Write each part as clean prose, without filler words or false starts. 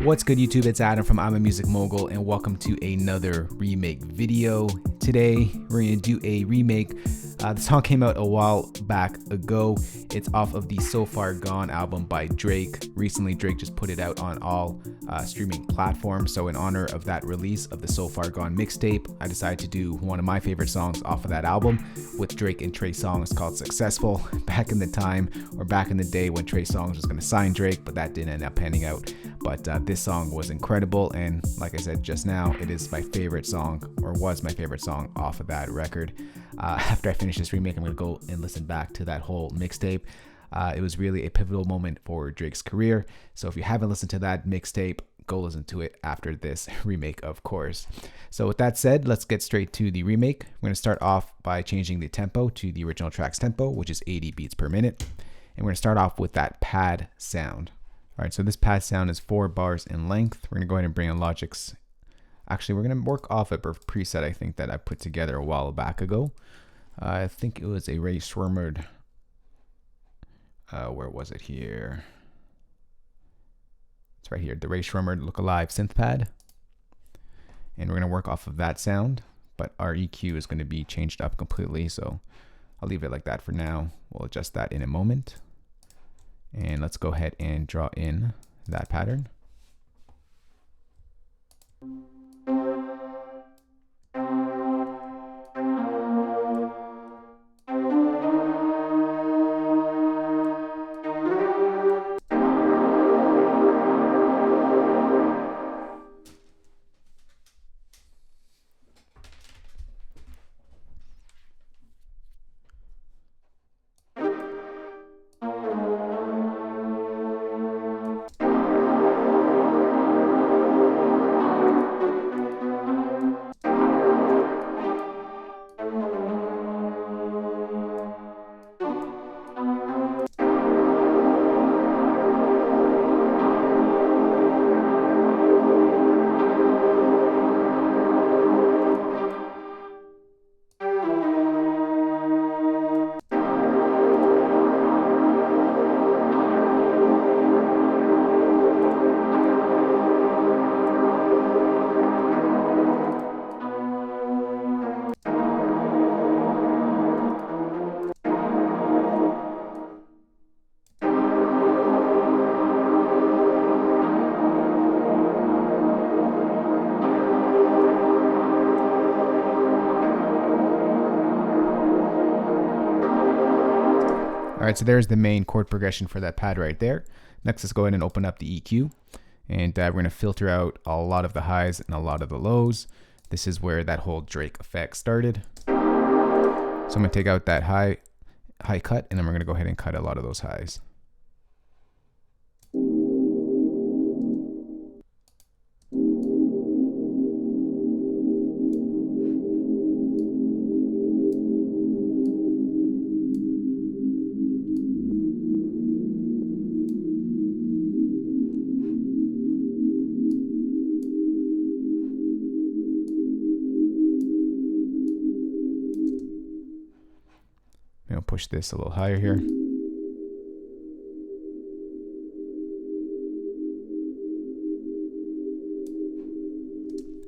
What's good, YouTube? It's Adam from I'm a Music Mogul, and welcome to another remake video. Today, we're going to do a remake. The song came out a while back ago. It's off of the So Far Gone album by Drake. Recently, Drake just put it out on all streaming platforms. So in honor of that release of the So Far Gone mixtape, I decided to do one of my favorite songs off of that album with Drake and Trey Songz called Successful. Back in the day when Trey Songz was going to sign Drake, but that didn't end up panning out. But this song was incredible, and like I said just now, it is my favorite song, or was my favorite song off of that record. After I finish this remake, I'm going to go and listen back to that whole mixtape. It was really a pivotal moment for Drake's career, so if you haven't listened to that mixtape, go listen to it after this remake, of course. So with that said, let's get straight to the remake. We're going to start off by changing the tempo to the original track's tempo, which is 80 beats per minute, and we're going to start off with that pad sound. All right, so this pad sound is 4 bars in length. We're going to go ahead and bring in Logic's. Actually, we're going to work off a preset I think that I put together a while back ago. I think it was a Ray Schwimmered. Where was it here? It's right here, the Ray Schwimmered Look Alive synth pad. And we're going to work off of that sound, but our EQ is going to be changed up completely, so I'll leave it like that for now. We'll adjust that in a moment. And let's go ahead and draw in that pattern. All right, so there's the main chord progression for that pad right there. Next, let's go ahead and open up the EQ. And we're going to filter out a lot of the highs and a lot of the lows. This is where that whole Drake effect started. So I'm going to take out that high cut, and then we're going to go ahead and cut a lot of those highs. Push this a little higher here.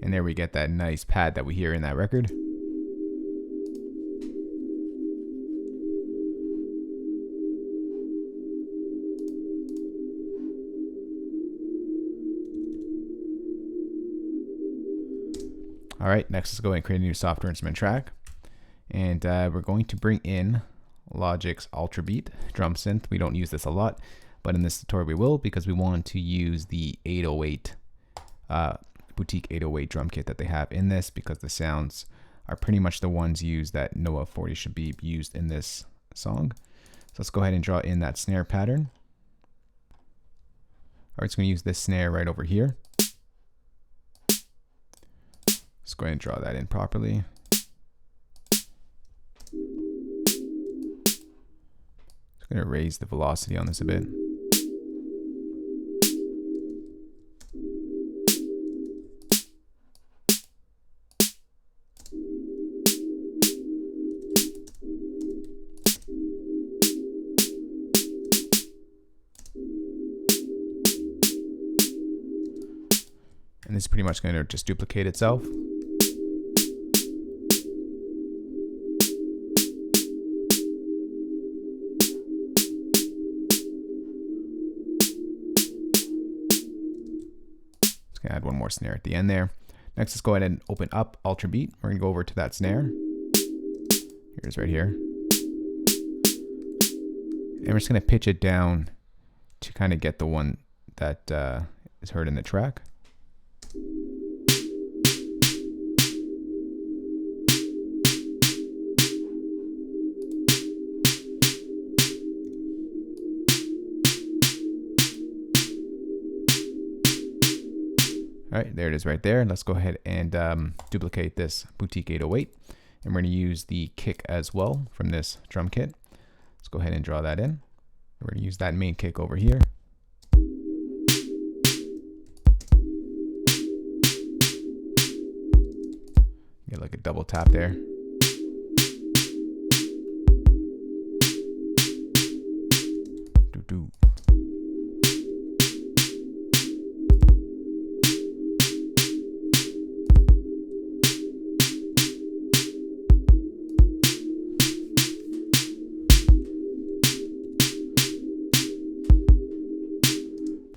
And there we get that nice pad that we hear in that record. All right, next let's go ahead and create a new software instrument track. And we're going to bring in Logic's Ultra Beat drum synth. We don't use this a lot, but in this tutorial we will, because we want to use the 808 boutique 808 drum kit that they have in this, because the sounds are pretty much the ones used that Noah 40 should be used in this song. So let's go ahead and draw in that snare pattern. All right, so I'm going to use this snare right over here. Let's go ahead and draw that in properly. I'm going to raise the velocity on this a bit. And this is pretty much going to just duplicate itself. Just gonna add one more snare at the end there. Next, let's go ahead and open up Ultra Beat. We're gonna go over to that snare. Here's right here. And we're just gonna pitch it down to kind of get the one that is heard in the track. All right, there it is right there. Let's go ahead and duplicate this Boutique 808. And we're gonna use the kick as well from this drum kit. Let's go ahead and draw that in. We're gonna use that main kick over here. Get like a double tap there. Do-do.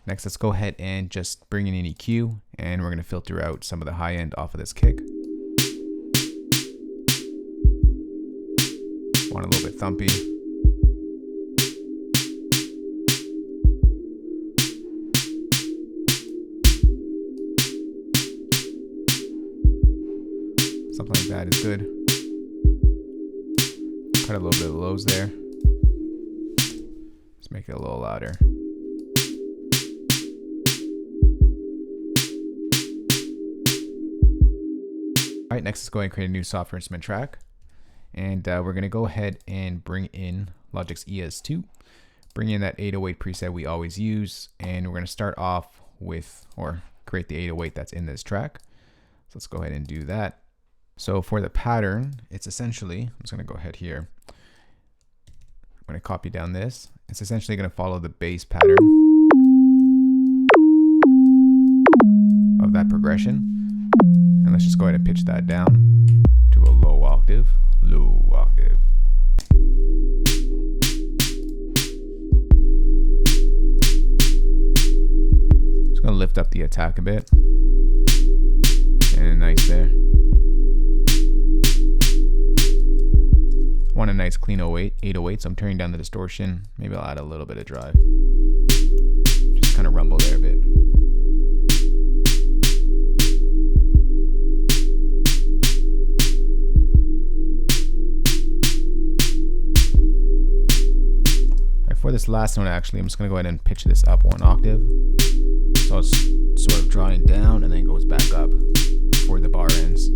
Next, let's go ahead and just bring in an EQ, and we're going to filter out some of the high end off of this kick. Want a little bit thumpy. Something like that is good. Cut a little bit of lows there. Let's make it a little louder. All right, next let's go ahead and create a new software instrument track. And we're gonna go ahead and bring in Logic's ES2, bring in that 808 preset we always use, and we're gonna start off with, or create the 808 that's in this track. So let's go ahead and do that. So for the pattern, it's essentially, I'm just gonna go ahead here. I'm gonna copy down this. It's essentially gonna follow the bass pattern of that progression. And let's just go ahead and pitch that down to a low octave. Low octave. Just gonna lift up the attack a bit. And nice there. Want a nice clean 808, so I'm turning down the distortion. Maybe I'll add a little bit of drive. Just kind of rumble there a bit. For this last one, actually, I'm just going to go ahead and pitch this up one octave. So it's sort of drawing down and then goes back up before the bar ends.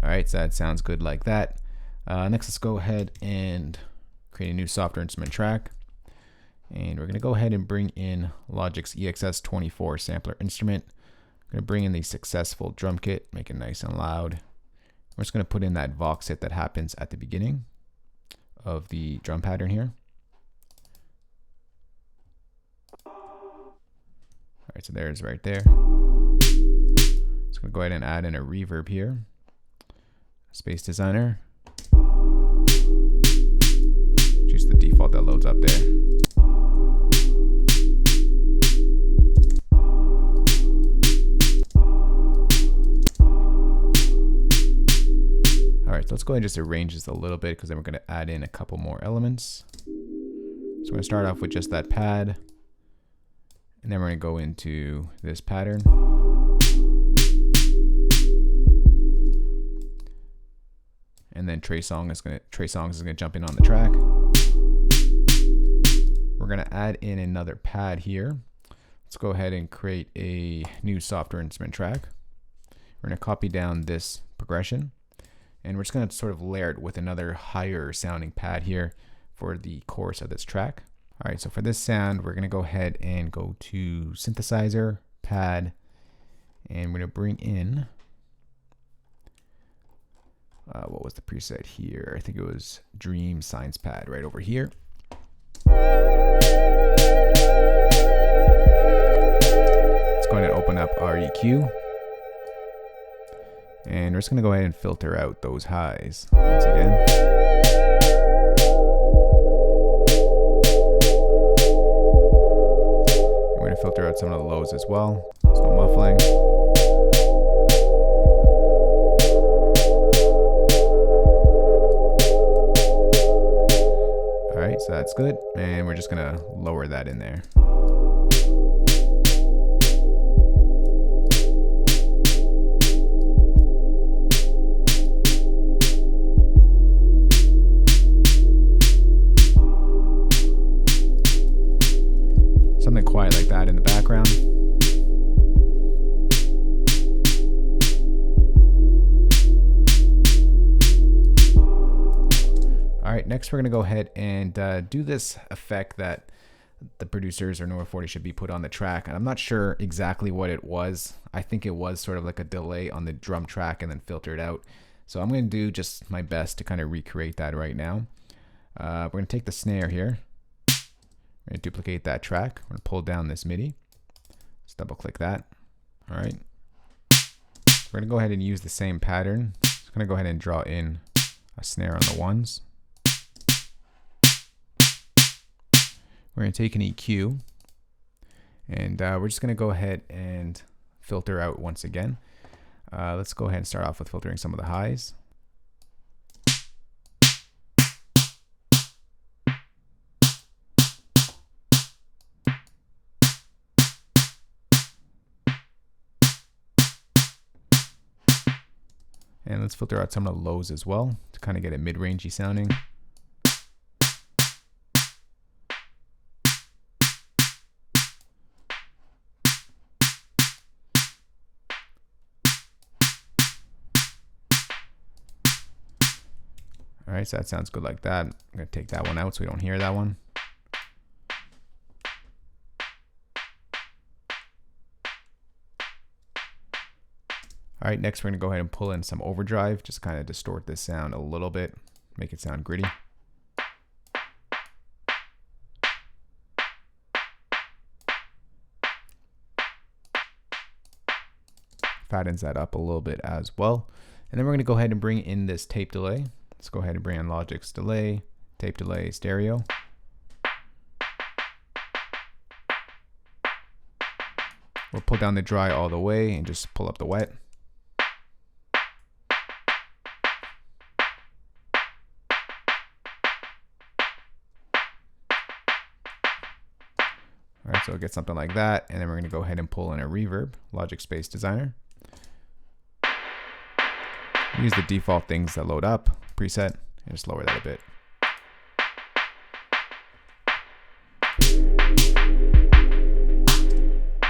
All right, so that sounds good like that. Next, let's go ahead and create a new software instrument track. And we're going to go ahead and bring in Logic's EXS24 sampler instrument. I'm going to bring in the successful drum kit, make it nice and loud. We're just going to put in that Vox hit that happens at the beginning of the drum pattern here. All right, so there's right there. Just going to go ahead and add in a reverb here. Space Designer. Choose the default that loads up there. All right, so let's go ahead and just arrange this a little bit because then we're going to add in a couple more elements. So we're going to start off with just that pad, and then we're going to go into this pattern. And then Trey Songz is going to jump in on the track. We're going to add in another pad here. Let's go ahead and create a new software instrument track. We're going to copy down this progression. And we're just going to sort of layer it with another higher sounding pad here for the chorus of this track. All right, so for this sound, we're going to go ahead and go to synthesizer, pad, and we're going to bring in what was the preset here? I think it was Dream Science Pad right over here. Let's go ahead and open up our EQ. And we're just going to go ahead and filter out those highs once again. And we're going to filter out some of the lows as well. There's no muffling. Alright, so that's good. And we're just going to lower that in there. Something quiet like that in the background. All right, next we're gonna go ahead and do this effect that the producers or Nora 40 should be put on the track. And I'm not sure exactly what it was. I think it was sort of like a delay on the drum track and then filtered out. So I'm gonna do just my best to kind of recreate that right now. We're gonna take the snare here. We're going to duplicate that track. We're going to pull down this MIDI. Let's double click that. All right. We're going to go ahead and use the same pattern. Just going to go ahead and draw in a snare on the ones. We're going to take an EQ. And we're just going to go ahead and filter out once again. Let's go ahead and start off with filtering some of the highs. And let's filter out some of the lows as well to kind of get it mid-rangey sounding. All right, so that sounds good like that. I'm gonna take that one out so we don't hear that one. All right, next we're gonna go ahead and pull in some overdrive, just kind of distort this sound a little bit, make it sound gritty. Fattens that up a little bit as well. And then we're gonna go ahead and bring in this tape delay. Let's go ahead and bring in Logic's delay, tape delay, stereo. We'll pull down the dry all the way and just pull up the wet. All right, so we'll get something like that, and then we're gonna go ahead and pull in a reverb, Logic Space Designer. Use the default things that load up, preset, and just lower that a bit.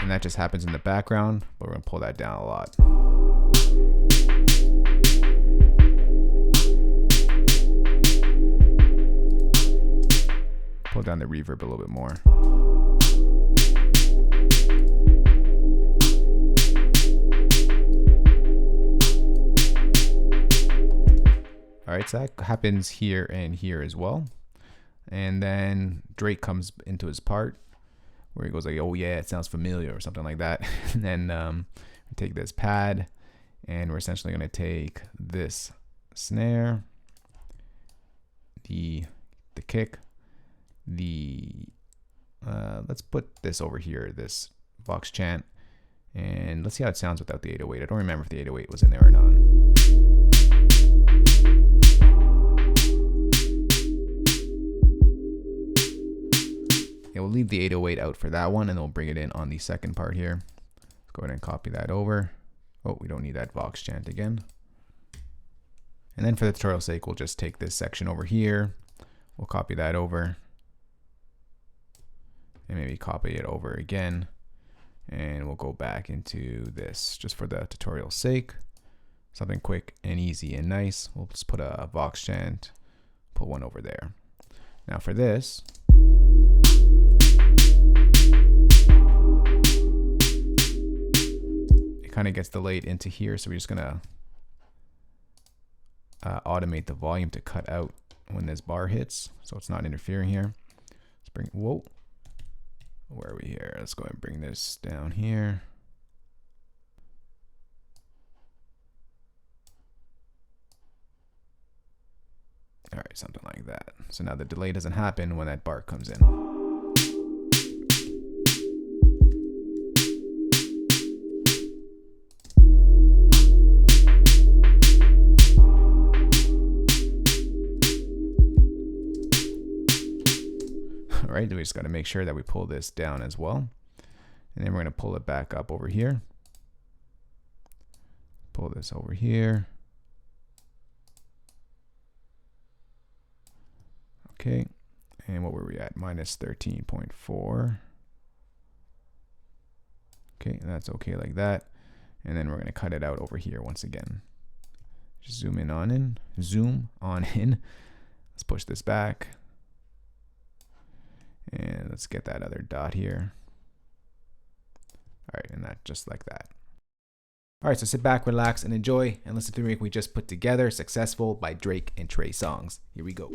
And that just happens in the background, but we're gonna pull that down a lot. Pull down the reverb a little bit more. All right, so that happens here and here as well. And then Drake comes into his part where he goes like, oh yeah, it sounds familiar or something like that. And then we take this pad and we're essentially gonna take this snare, the kick, let's put this over here, this Vox chant, and let's see how it sounds without the 808. I don't remember if the 808 was in there or not. Yeah, we'll leave the 808 out for that one, and then we'll bring it in on the second part here. Let's go ahead and copy that over. Oh, we don't need that Vox chant again. And then for the tutorial's sake, we'll just take this section over here. We'll copy that over. And maybe copy it over again. And we'll go back into this just for the tutorial's sake. Something quick and easy and nice. We'll just put a Vox chant, put one over there. Now for this, it kind of gets delayed into here, so we're just gonna automate the volume to cut out when this bar hits, so it's not interfering here. Let's bring, whoa, where are we here? Let's go ahead and bring this down here. All right, something like that. So now the delay doesn't happen when that bar comes in. All right, we just got to make sure that we pull this down as well. And then we're going to pull it back up over here. Pull this over here. Okay, and what were we at? Minus 13.4. Okay, that's okay like that. And then we're going to cut it out over here once again. Just zoom on in. Let's push this back. And let's get that other dot here. All right, and that just like that. All right, so sit back, relax, and enjoy, and listen to the remake we just put together, Successful by Drake and Trey Songz. Here we go.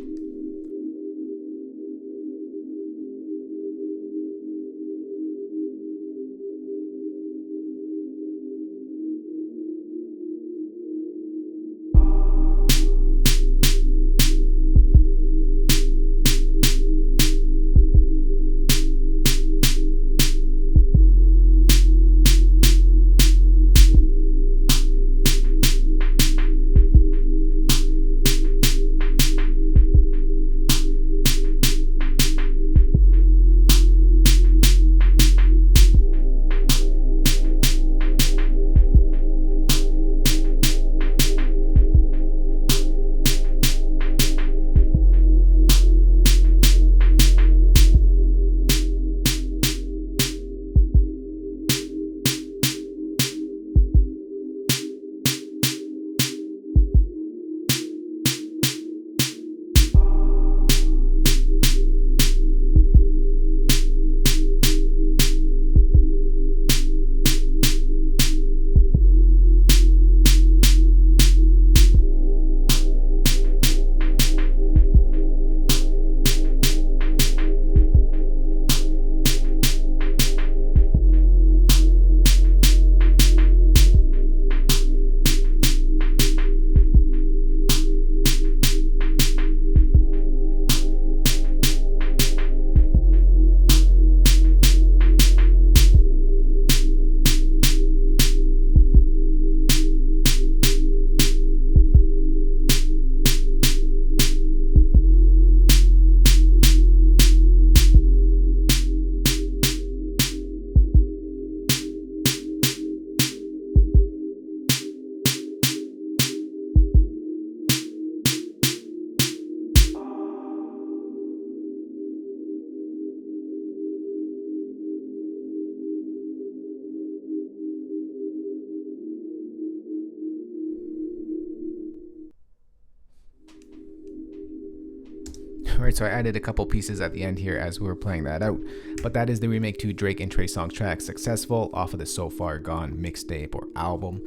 Alright, so I added a couple pieces at the end here as we were playing that out. But that is the remake to Drake and Trey Songz track Successful off of the So Far Gone mixtape or album.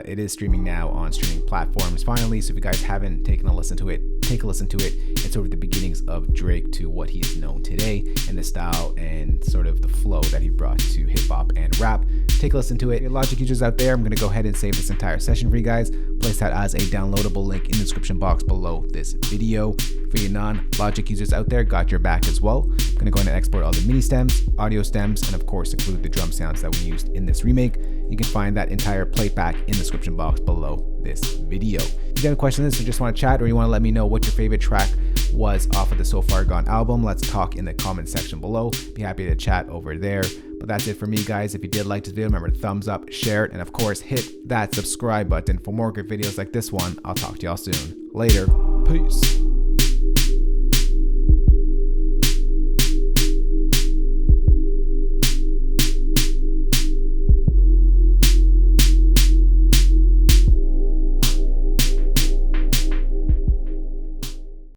It is streaming now on streaming platforms finally, so if you guys haven't taken a listen to it, take a listen to it. It's sort of the beginnings of Drake to what he is known today, and the style and sort of the flow that he brought to hip hop and rap. Take a listen to it. Logic users out there, I'm going to go ahead and save this entire session for you guys. Place that as a downloadable link in the description box below this video. For you non-Logic users out there, got your back as well. I'm going to go ahead and export all the MIDI stems, audio stems, and of course include the drum sounds that we used in this remake. You can find that entire playback in the description box below this video. If you have a question on this or just want to chat, or you want to let me know what your favorite track was off of the So Far Gone album, let's talk in the comment section below. Be happy to chat over there. But that's it for me, guys. If you did like this video, remember to thumbs up, share it, and of course hit that subscribe button for more good videos like this one. I'll talk to y'all soon. Later. Peace.